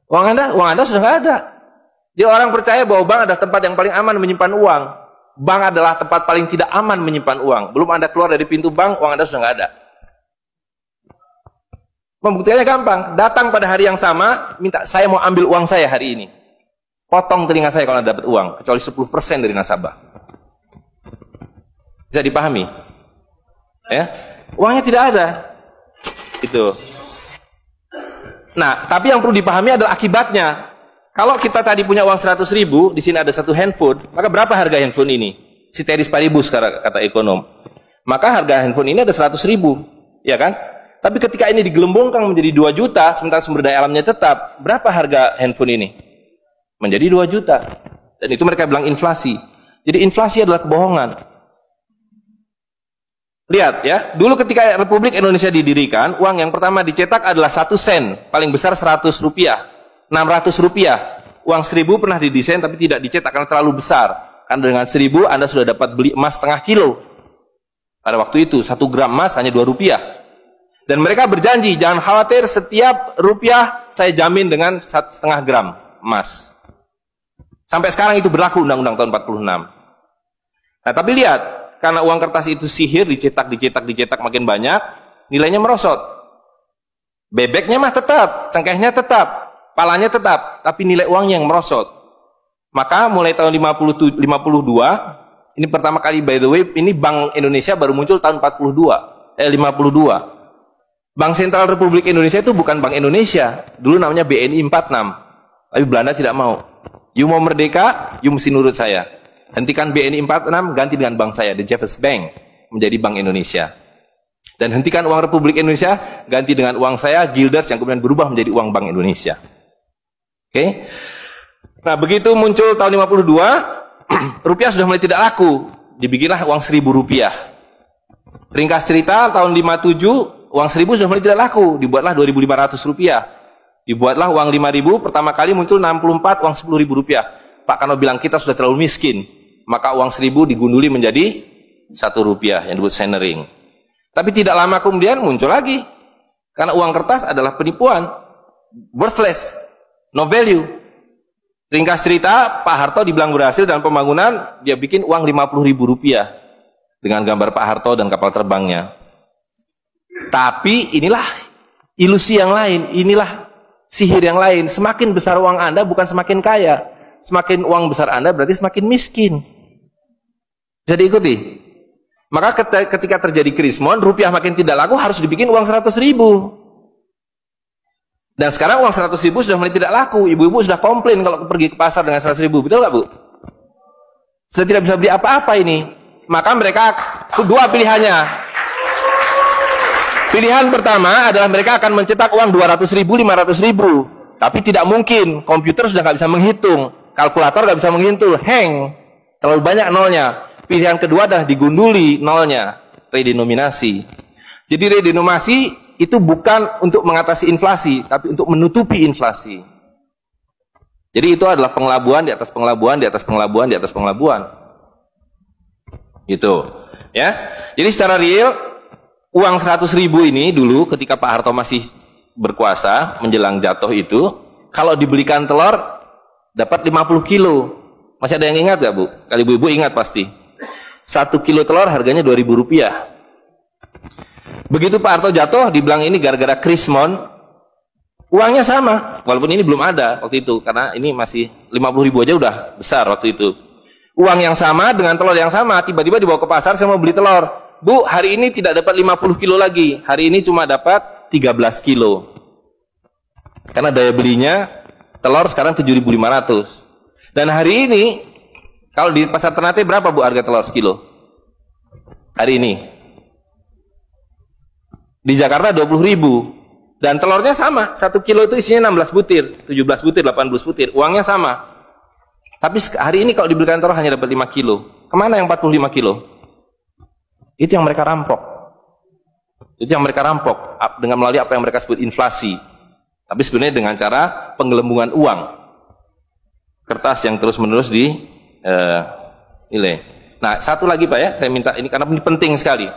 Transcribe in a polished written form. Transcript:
Uang Anda sudah nggak ada. Jadi orang percaya bahwa bank adalah tempat yang paling aman menyimpan uang. Bank adalah tempat paling tidak aman menyimpan uang. Belum Anda keluar dari pintu bank, uang Anda sudah nggak ada. Pembuktiannya gampang. Datang pada hari yang sama, minta saya mau ambil uang saya hari ini. Potong telinga saya kalau Anda dapat uang, kecuali 10% dari nasabah. Bisa dipahami? Ya, uangnya tidak ada. Itu. Nah, tapi yang perlu dipahami adalah akibatnya. Kalau kita tadi punya uang 100.000, di sini ada satu handphone, maka berapa harga handphone ini? Ceteris paribus kata ekonom. Maka harga handphone ini ada 100.000, ya kan? Tapi ketika ini digelembungkan menjadi 2 juta, sementara sumber daya alamnya tetap, berapa harga handphone ini? Menjadi 2 juta. Dan itu mereka bilang inflasi. Jadi inflasi adalah kebohongan. Lihat ya, dulu ketika Republik Indonesia didirikan, uang yang pertama dicetak adalah 1 sen, paling besar 100 rupiah, 600 rupiah. Uang 1000 pernah didesain tapi tidak dicetak karena terlalu besar. Karena dengan 1000 Anda sudah dapat beli emas setengah kilo. Pada waktu itu 1 gram emas hanya 2 rupiah. Dan mereka berjanji, jangan khawatir, setiap rupiah saya jamin dengan 1,5 gram emas. Sampai sekarang itu berlaku Undang-Undang tahun 46. Nah, tapi lihat, karena uang kertas itu sihir, dicetak makin banyak, nilainya merosot. Bebeknya mah tetap, cengkehnya tetap, palanya tetap, tapi nilai uangnya yang merosot. Maka mulai tahun 52, ini pertama kali by the way, ini Bank Indonesia baru muncul tahun 52. Bank Sentral Republik Indonesia itu bukan Bank Indonesia, dulu namanya BNI 46, tapi Belanda tidak mau. You mau merdeka, you mesti nurut saya. Hentikan BNI 46, ganti dengan bank saya, The Jeffers Bank, menjadi Bank Indonesia. Dan hentikan uang Republik Indonesia, ganti dengan uang saya, Guilders, yang kemudian berubah menjadi uang Bank Indonesia. Oke? Nah, begitu muncul tahun 52, rupiah sudah mulai tidak laku, dibikinlah uang 1.000 rupiah. Ringkas cerita, tahun 57, uang 1.000 sudah mulai tidak laku, dibuatlah 2.500 rupiah. Dibuatlah uang 5.000, pertama kali muncul 64, uang 10.000 rupiah. Pak Kano bilang kita sudah terlalu miskin, maka uang 1.000 digunduli menjadi 1 rupiah yang disebut senering. Tapi tidak lama kemudian muncul lagi, karena uang kertas adalah penipuan, worthless, no value. Ringkas cerita, Pak Harto dibilang berhasil dalam pembangunan, dia bikin uang 50.000 rupiah dengan gambar Pak Harto dan kapal terbangnya. Tapi inilah ilusi yang lain, inilah sihir yang lain. Semakin besar uang Anda bukan semakin kaya. Semakin uang besar Anda berarti semakin miskin. Bisa diikuti? Maka ketika terjadi krismon, rupiah makin tidak laku, harus dibikin uang 100.000. Dan sekarang uang 100.000 sudah mulai tidak laku. Ibu-ibu sudah komplain kalau pergi ke pasar dengan 100.000. Betul nggak, Bu? Sudah tidak bisa beli apa-apa ini. Maka mereka dua pilihannya. Pilihan pertama adalah mereka akan mencetak uang 200.000, 500.000. Tapi tidak mungkin, komputer sudah nggak bisa menghitung, kalkulator nggak bisa menghitung, hang, terlalu banyak nolnya. Pilihan kedua adalah digunduli nolnya, redenominasi. Jadi redenominasi itu bukan untuk mengatasi inflasi, tapi untuk menutupi inflasi. Jadi itu adalah pengelabuan di atas pengelabuan, di atas pengelabuan, di atas pengelabuan. Gitu, ya. Jadi secara real, uang 100.000 ini dulu ketika Pak Harto masih berkuasa menjelang jatuh itu, kalau dibelikan telur dapat 50 kilo. Masih ada yang ingat gak, Bu? Kali ibu-ibu ingat pasti. 1 kilo telur harganya 2.000 rupiah. Begitu Pak Harto jatuh, dibilang ini gara-gara krismon, uangnya sama. Walaupun ini belum ada waktu itu, karena ini masih 50.000 aja udah besar waktu itu. Uang yang sama dengan telur yang sama, tiba-tiba dibawa ke pasar, saya mau beli telur. Bu, hari ini tidak dapat 50 kilo lagi. Hari ini cuma dapat 13 kilo. Karena daya belinya, telur sekarang 7.500. Dan hari ini, kalau di pasar Ternate berapa, Bu, harga telur sekilo? Hari ini. Di Jakarta 20.000. Dan telurnya sama. 1 kilo itu isinya 16 butir, 17 butir, 18 butir. Uangnya sama. Tapi hari ini kalau dibelikan telur hanya dapat 5 kilo. Kemana yang 45 kilo? Itu yang mereka rampok. Itu yang mereka rampok dengan melalui apa yang mereka sebut inflasi. Tapi sebenarnya dengan cara penggelembungan uang. Kertas yang terus-menerus nilai. Nah, satu lagi Pak ya, saya minta ini karena ini penting sekali.